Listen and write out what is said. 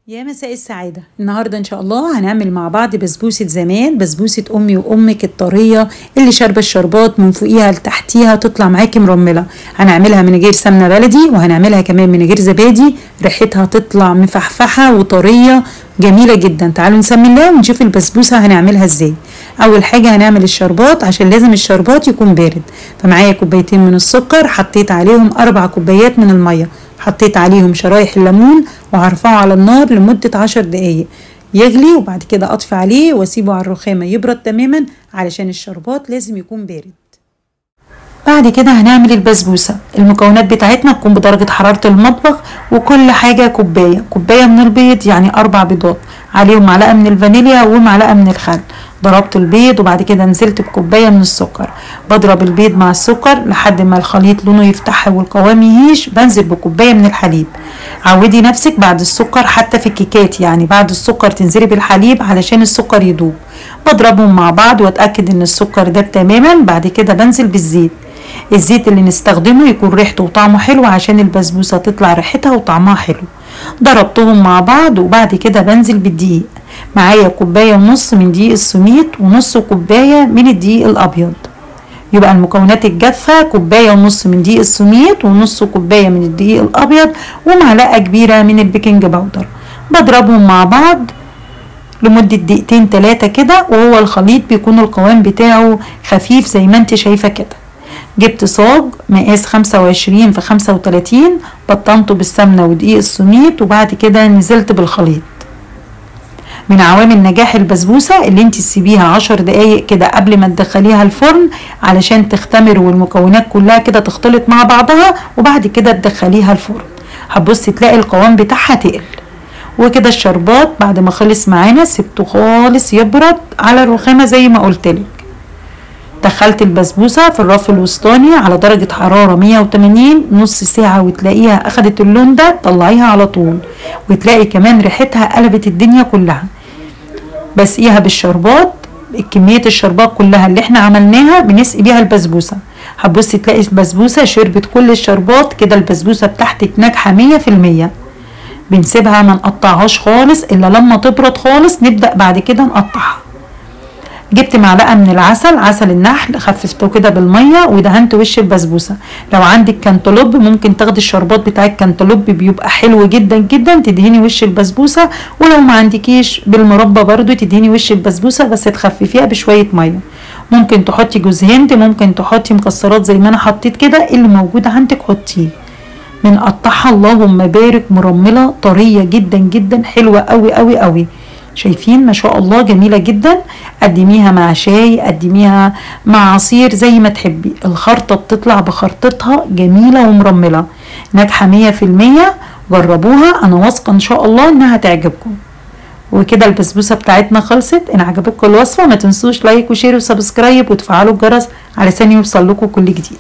يا مساء السعادة. النهاردة إن شاء الله هنعمل مع بعض بسبوسة زمان، بسبوسة أمي وأمك الطرية اللي شاربة الشربات من فوقيها لتحتيها تطلع معاكي مرملة. هنعملها من غير سمنة بلدي وهنعملها كمان من غير زبادي، ريحتها تطلع مفحفحة وطرية جميلة جدا. تعالوا نسمي الله ونشوف البسبوسة هنعملها ازاي. أول حاجة هنعمل الشربات، عشان لازم الشربات يكون بارد. فمعايا كوبايتين من السكر، حطيت عليهم 4 كوبايات من المية، حطيت عليهم شرايح الليمون وهرفعه على النار لمدة 10 دقايق يغلي، وبعد كده اطفي عليه واسيبه على الرخامة يبرد تماما علشان الشربات لازم يكون بارد. بعد كده هنعمل البسبوسة. المكونات بتاعتنا تكون بدرجة حرارة المطبخ، وكل حاجة كوباية من البيض، يعني 4 بيضات، عليهم معلقة من الفانيليا ومعلقة من الخل. ضربت البيض وبعد كده نزلت بكوباية من السكر. بضرب البيض مع السكر لحد ما الخليط لونه يفتح والقوام يهيش، بنزل بكوباية من الحليب. عودي نفسك بعد السكر حتى في الكيكات، يعني بعد السكر تنزلي بالحليب علشان السكر يدوب. بضربهم مع بعض واتأكد ان السكر داب تماما. بعد كده بنزل بالزيت. الزيت اللي نستخدمه يكون ريحته وطعمه حلو عشان البسبوسة تطلع ريحتها وطعمها حلو. ضربتهم مع بعض وبعد كده بنزل بالدقيق. معايا 1.5 كوباية من دقيق السميد ونص كوباية من الدقيق الابيض. يبقى المكونات الجافة 1.5 كوباية من دقيق السميد ونص كوباية من الدقيق الابيض ومعلقة كبيرة من البيكنج باودر. بضربهم مع بعض لمدة 2-3 كده، وهو الخليط بيكون القوام بتاعه خفيف زي ما انت شايفة كده. جبت صاج مقاس 25 في 35، بطنته بالسمنة ودقيق السميد، وبعد كده نزلت بالخليط. من عوامل نجاح البسبوسة اللي انت تسيبيها 10 دقايق كده قبل ما تدخليها الفرن علشان تختمر والمكونات كلها كده تختلط مع بعضها، وبعد كده تدخليها الفرن. هتبصي تلاقي القوام بتاعها تقل. وكده الشربات بعد ما خلص معانا سبته خالص يبرد على الرخامة زي ما قلتلك. دخلت البسبوسة في الرف الوسطاني على درجة حرارة 180 نص ساعة، وتلاقيها اخدت اللون ده طلعيها على طول، وتلاقي كمان ريحتها قلبت الدنيا كلها. بسقيها بالشربات، كمية الشربات كلها اللي احنا عملناها بنسقي بيها البسبوسة. هتبصي تلاقي البسبوسة شربت كل الشربات كده. البسبوسة بتاعتك ناجحة 100%. بنسيبها ما نقطعهاش خالص الا لما تبرد خالص، نبدأ بعد كده نقطعها. جبت معلقة من العسل، عسل النحل، خففته كده بالمية ودهنت وش البسبوسة. لو عندك كانتالوب ممكن تاخدي الشربات بتاع الكانتالوب، بيبقى حلو جدا جدا، تدهني وش البسبوسة. ولو ما عندكيش بالمربى برضو تدهني وش البسبوسة، بس تخففيها بشوية مية. ممكن تحطي جوز هند، ممكن تحطي مكسرات زي ما انا حطيت كده، اللي موجود عندك حطيه. بنقطعها اللهم بارك مرملة طرية جدا جدا، حلوة قوي قوي قوي. شايفين ما شاء الله جميلة جدا. قدميها مع شاي، قدميها مع عصير زي ما تحبي. الخرطة بتطلع بخرطتها جميلة ومرملة، ناجحة 100%. جربوها، انا واثقة ان شاء الله انها تعجبكم. وكده البسبوسة بتاعتنا خلصت. ان عجبتكم الوصفة ما تنسوش لايك وشير وسبسكرايب وتفعلوا الجرس علشان يوصل لكم كل جديد.